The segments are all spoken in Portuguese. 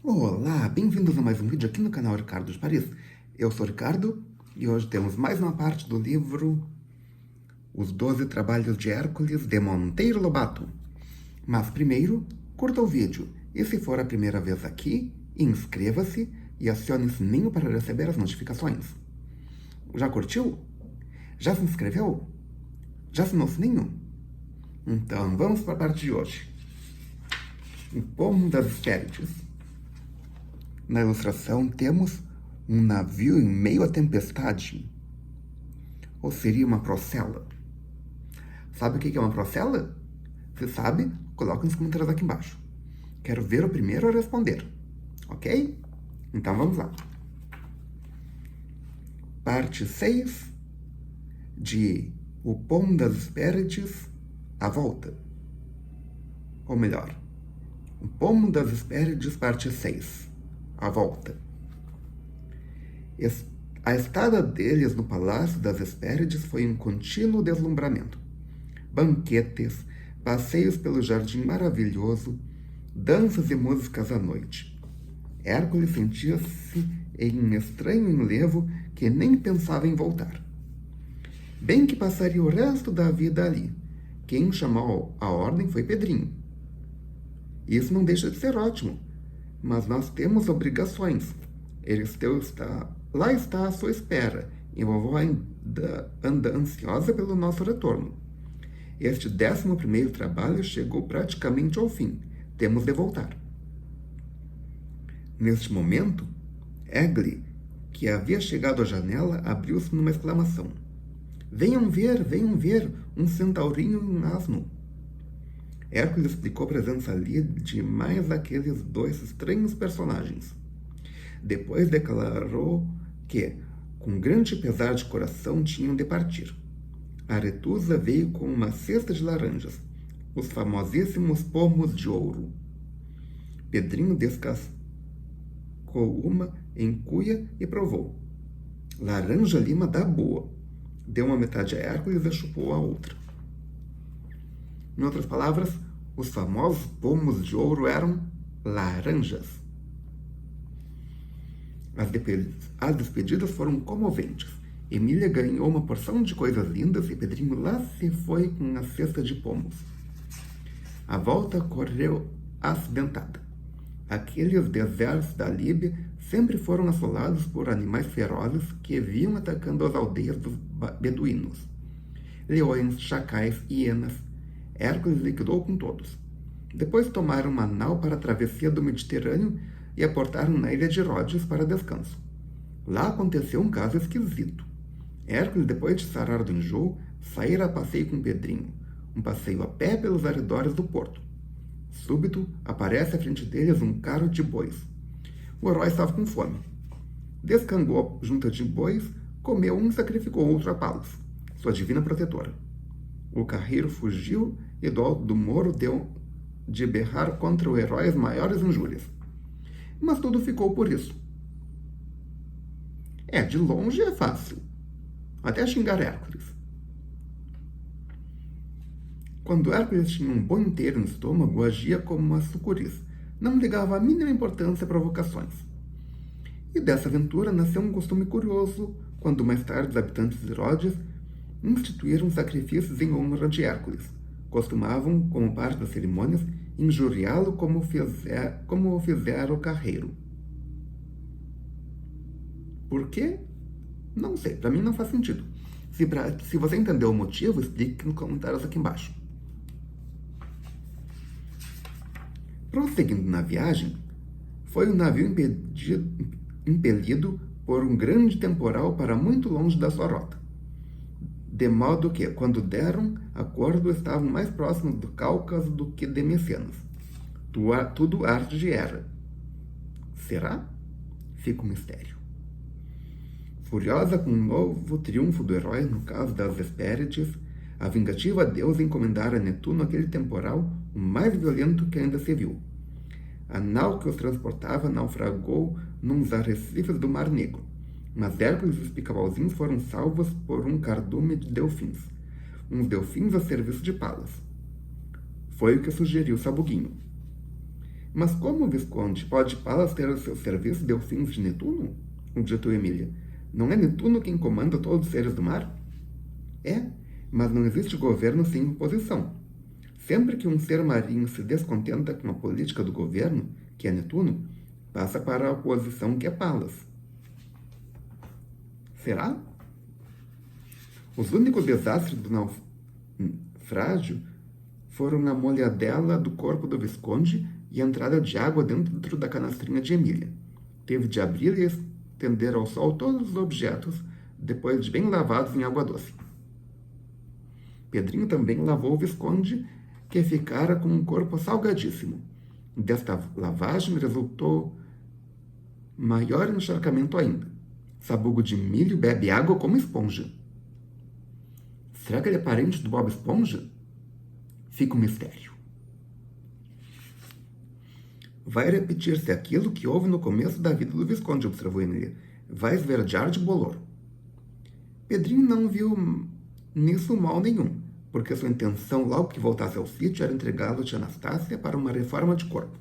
Olá, bem-vindos a mais um vídeo aqui no canal Ricardo de Paris. Eu sou Ricardo e hoje temos mais uma parte do livro Os 12 Trabalhos de Hércules de Monteiro Lobato. Mas primeiro, curta o vídeo e se for a primeira vez aqui, inscreva-se e acione o sininho para receber as notificações. Já curtiu? Já se inscreveu? Já assinou o sininho? Então vamos para a parte de hoje. O Pomo das Hespérides. Na ilustração temos um navio em meio à tempestade. Ou seria uma procela? Sabe o que é uma procela? Se sabe, coloque nos comentários aqui embaixo. Quero ver o primeiro a responder. Ok? Então vamos lá. Parte 6 de O Pomo das Hespérides, A Volta. Ou melhor, O Pomo das Hespérides, parte 6. A volta. A estada deles no Palácio das Hespérides foi um contínuo deslumbramento. Banquetes, passeios pelo jardim maravilhoso, danças e músicas à noite. Hércules sentia-se em um estranho enlevo que nem pensava em voltar. Bem que passaria o resto da vida ali. Quem chamou a ordem foi Pedrinho. Isso não deixa de ser ótimo. Mas nós temos obrigações. Lá está à sua espera, e vovó ainda anda ansiosa pelo nosso retorno. Este 11º trabalho chegou praticamente ao fim. Temos de voltar. Neste momento, Egli, que havia chegado à janela, abriu-se numa exclamação. Venham ver, um centaurinho e um asno. Hércules explicou a presença ali de mais aqueles dois estranhos personagens. Depois declarou que, com grande pesar de coração, tinham de partir. Aretusa veio com uma cesta de laranjas, os famosíssimos pomos de ouro. Pedrinho descascou uma em cuia e provou. Laranja lima dá boa. Deu uma metade a Hércules e chupou a outra. Em outras palavras, os famosos pomos de ouro eram laranjas. As despedidas foram comoventes. Emília ganhou uma porção de coisas lindas e Pedrinho lá se foi com a cesta de pomos. A volta correu acidentada. Aqueles desertos da Líbia sempre foram assolados por animais ferozes que vinham atacando as aldeias dos beduínos. Leões, chacais, hienas. Hércules liquidou com todos. Depois tomaram uma nau para a travessia do Mediterrâneo e aportaram na ilha de Rhodes para descanso. Lá aconteceu um caso esquisito. Hércules, depois de sarar do enjoo, saíra a passeio com Pedrinho, um passeio a pé pelos arredores do porto. Súbito, aparece à frente deles um carro de bois. O herói estava com fome. Descangou junto de bois, comeu um e sacrificou outro a Palas, sua divina protetora. O carreiro fugiu e do alto do muro deu de berrar contra o herói as maiores injúrias. Mas tudo ficou por isso. De longe é fácil. Até xingar Hércules. Quando Hércules tinha um bom inteiro no estômago, agia como uma sucuriz. Não ligava a mínima importância a provocações. E dessa aventura nasceu um costume curioso, quando mais tarde os habitantes de Rhodes instituíram sacrifícios em honra de Hércules. Costumavam, como parte das cerimônias, injuriá-lo como fizera o carreiro. Por quê? Não sei, para mim não faz sentido. Se você entendeu o motivo, explique nos comentários aqui embaixo. Prosseguindo na viagem, foi um navio impelido por um grande temporal para muito longe da sua rota. De modo que, quando deram acordo, estavam mais próximos do Cáucaso do que de Mecenas. Tudo arte era. Será? Fica um mistério. Furiosa com o novo triunfo do herói no caso das Hespérides, a vingativa deusa encomendara a Netuno aquele temporal, o mais violento que ainda se viu. A nau que os transportava naufragou nos arrecifes do Mar Negro, mas Hércules e os pica-pauzinhos foram salvos por um cardume de delfins, uns delfins a serviço de Palas. Foi o que sugeriu Sabuguinho. Mas como o Visconde pode Palas ter a seu serviço delfins de Netuno? Objetou Emília. Não é Netuno quem comanda todos os seres do mar? É, mas não existe governo sem oposição. Sempre que um ser marinho se descontenta com a política do governo, que é Netuno, passa para a oposição, que é Palas. Será? Os únicos desastres do naufrágio foram a molhadela do corpo do Visconde e a entrada de água dentro da canastrinha de Emília. Teve de abrir e estender ao sol todos os objetos, depois de bem lavados em água doce. Pedrinho também lavou o Visconde, que ficara com um corpo salgadíssimo. Desta lavagem resultou maior encharcamento ainda. Sabugo de milho bebe água como esponja. Será que ele é parente do Bob Esponja? Fica um mistério. Vai repetir-se aquilo que houve no começo da vida do Visconde, observou Emília. Vai esverdear de bolor. Pedrinho não viu nisso mal nenhum, porque sua intenção, logo que voltasse ao sítio, era entregá-lo a tia Anastácia para uma reforma de corpo.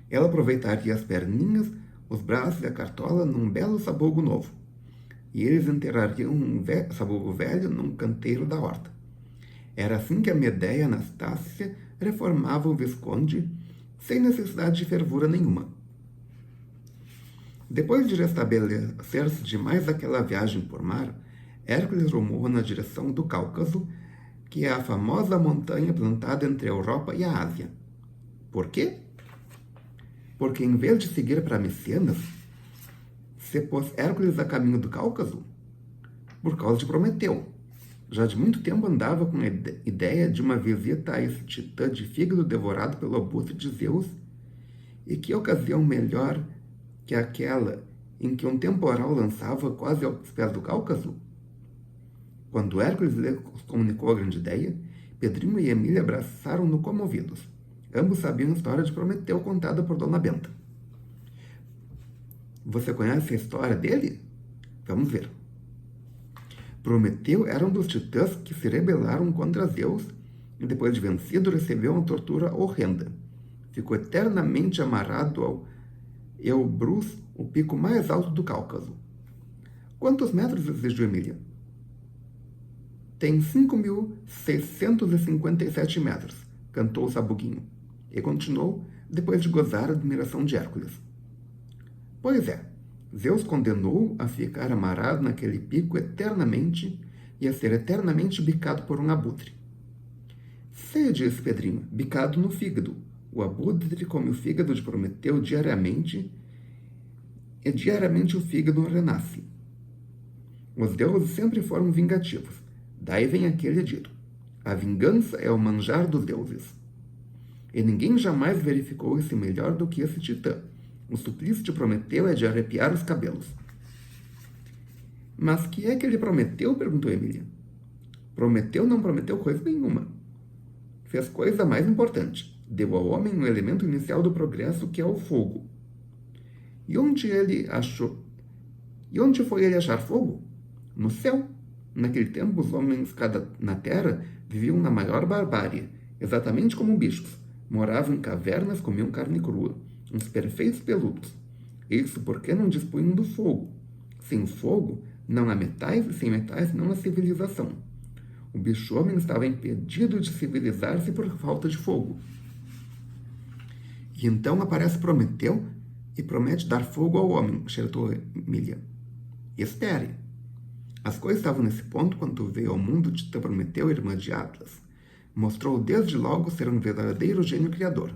Ela aproveitaria as perninhas, os braços e a cartola num belo sabugo novo, e eles enterrariam um sabugo velho num canteiro da horta. Era assim que a Medeia Anastácia reformava o Visconde, sem necessidade de fervura nenhuma. Depois de restabelecer-se demais aquela viagem por mar, Hércules rumou na direção do Cáucaso, que é a famosa montanha plantada entre a Europa e a Ásia. Por quê? Porque em vez de seguir para Micenas, se pôs Hércules a caminho do Cáucaso? Por causa de Prometeu. Já de muito tempo andava com a ideia de uma visita a esse titã de fígado devorado pelo abutre de Zeus, e que ocasião melhor que aquela em que um temporal lançava quase aos pés do Cáucaso? Quando Hércules lhe comunicou a grande ideia, Pedrinho e Emília abraçaram-no comovidos. Ambos sabiam a história de Prometeu contada por Dona Benta. Você conhece a história dele? Vamos ver. Prometeu era um dos titãs que se rebelaram contra Zeus e, depois de vencido, recebeu uma tortura horrenda. Ficou eternamente amarrado ao Elbrus, o pico mais alto do Cáucaso. Quantos metros exigiu Emília? Tem 5.657 metros, cantou o sabuguinho, e continuou, depois de gozar a admiração de Hércules. Pois é, Zeus condenou a ficar amarrado naquele pico eternamente e a ser eternamente bicado por um abutre. Sei, disse Pedrinho, bicado no fígado. O abutre come o fígado de Prometeu diariamente, e diariamente o fígado renasce. Os deuses sempre foram vingativos. Daí vem aquele dito: a vingança é o manjar dos deuses. E ninguém jamais verificou isso melhor do que esse titã. O suplício de Prometeu é de arrepiar os cabelos. Mas que é que ele prometeu? Perguntou Emília. Prometeu não prometeu coisa nenhuma. Fez coisa mais importante. Deu ao homem um elemento inicial do progresso, que é o fogo. E onde foi ele achar fogo? No céu. Naquele tempo, os homens na terra viviam na maior barbárie, exatamente como bichos. Moravam em cavernas, comiam carne crua, uns perfeitos peludos. Isso porque não dispunham do fogo. Sem fogo, não há metais, e sem metais não há civilização. O bicho-homem estava impedido de civilizar-se por falta de fogo. E então aparece Prometeu e promete dar fogo ao homem, xertou Emília. Espere. As coisas estavam nesse ponto quando veio ao mundo Titã Prometeu, irmã de Atlas. Mostrou desde logo ser um verdadeiro gênio criador.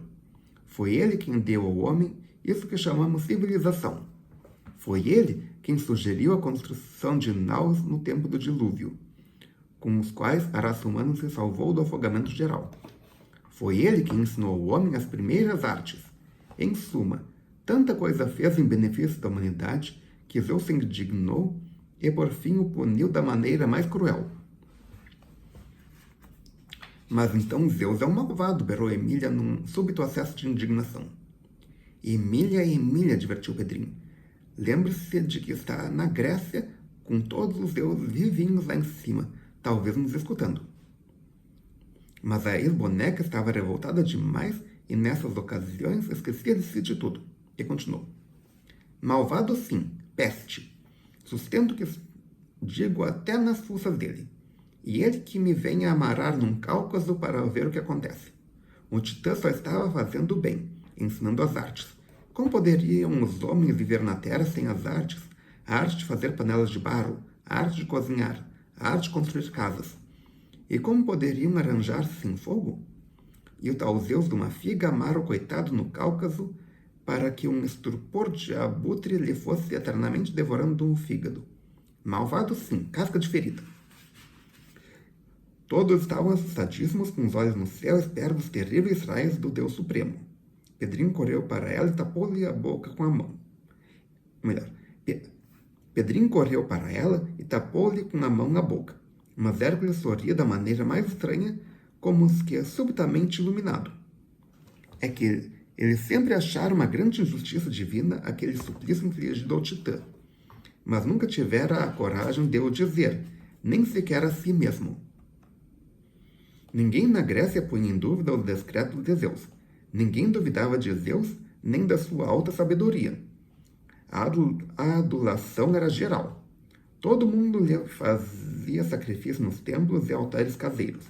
Foi ele quem deu ao homem isso que chamamos civilização. Foi ele quem sugeriu a construção de naus no tempo do dilúvio, com os quais a raça humana se salvou do afogamento geral. Foi ele quem ensinou ao homem as primeiras artes. Em suma, tanta coisa fez em benefício da humanidade que Zeus se indignou e por fim o puniu da maneira mais cruel. Mas então Zeus é um malvado, berrou Emília num súbito acesso de indignação. Emília, divertiu Pedrinho. Lembre-se de que está na Grécia com todos os deuses vivinhos lá em cima, talvez nos escutando. Mas a ex-boneca estava revoltada demais e nessas ocasiões esquecia de si de tudo. E continuou. Malvado sim, peste. Sustento que digo até nas fuças dele. E ele que me venha amarar num Cáucaso para ver o que acontece. O Titã só estava fazendo o bem, ensinando as artes. Como poderiam os homens viver na terra sem as artes? A arte de fazer panelas de barro, a arte de cozinhar, a arte de construir casas. E como poderiam arranjar-se sem fogo? E o tal Zeus de uma figa amara o coitado no Cáucaso para que um estupor de abutre lhe fosse eternamente devorando o fígado. Malvado sim, casca de ferida. Todos estavam assustadíssimos, com os olhos no céu, à espera dos terríveis raios do Deus Supremo. Pedrinho correu para ela e tapou-lhe a boca com a mão. Pedrinho correu para ela e tapou-lhe com a mão na boca. Mas Hércules sorria da maneira mais estranha, como que é subitamente iluminado. É que ele sempre achara uma grande injustiça divina aquele suplício infligido ao Titã, mas nunca tivera a coragem de o dizer, nem sequer a si mesmo. Ninguém na Grécia punha em dúvida os decretos de Zeus. Ninguém duvidava de Zeus, nem da sua alta sabedoria. A adulação era geral. Todo mundo lhe fazia sacrifício nos templos e altares caseiros,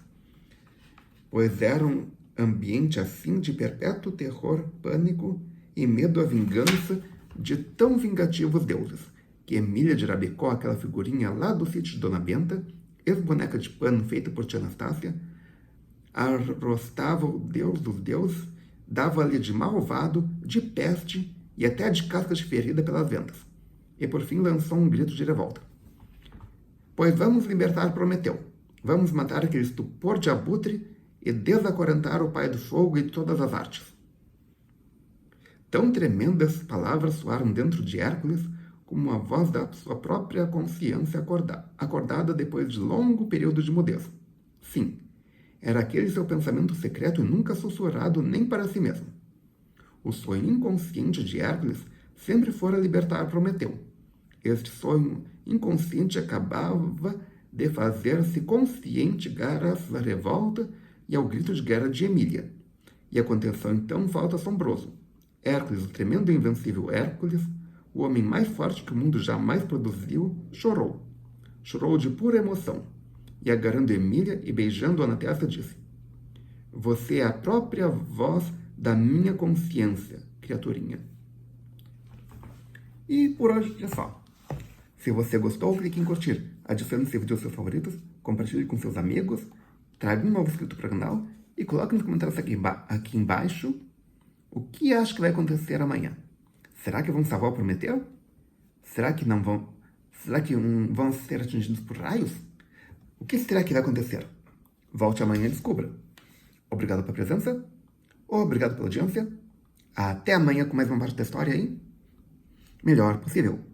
pois era um ambiente assim de perpétuo terror, pânico e medo à vingança de tão vingativos deuses, que Emília de Rabicó, aquela figurinha lá do sítio de Dona Benta, ex-boneca de pano feita por tia Anastácia, arrostava o deus dos deuses, dava-lhe de malvado, de peste e até de casca de ferida pelas ventas. E por fim lançou um grito de revolta. Pois vamos libertar Prometeu. Vamos matar aquele estupor de abutre e desacorantar o pai do fogo e de todas as artes. Tão tremendas palavras soaram dentro de Hércules como a voz da sua própria consciência acordada depois de longo período de mudez. Sim, era aquele seu pensamento secreto e nunca sussurrado nem para si mesmo. O sonho inconsciente de Hércules sempre fora libertar Prometeu. Este sonho inconsciente acabava de fazer-se consciente graças à revolta e ao grito de guerra de Emília. E aconteceu então um fato assombroso. Hércules, o tremendo e invencível Hércules, o homem mais forte que o mundo jamais produziu, chorou. Chorou de pura emoção. E agarrando Emília e beijando-a na testa, disse: Você é a própria voz da minha consciência, criaturinha. E por hoje é só. Se você gostou, clique em curtir, adicione esse vídeo aos seus favoritos, compartilhe com seus amigos, traga um novo inscrito para o canal e coloque nos comentários aqui embaixo o que acha que vai acontecer amanhã. Será que vão salvar o Prometeu? Será que não vão? Será que vão ser atingidos por raios? O que será que vai acontecer? Volte amanhã e descubra. Obrigado pela presença. Obrigado pela audiência. Até amanhã com mais uma parte da história aí. Melhor possível.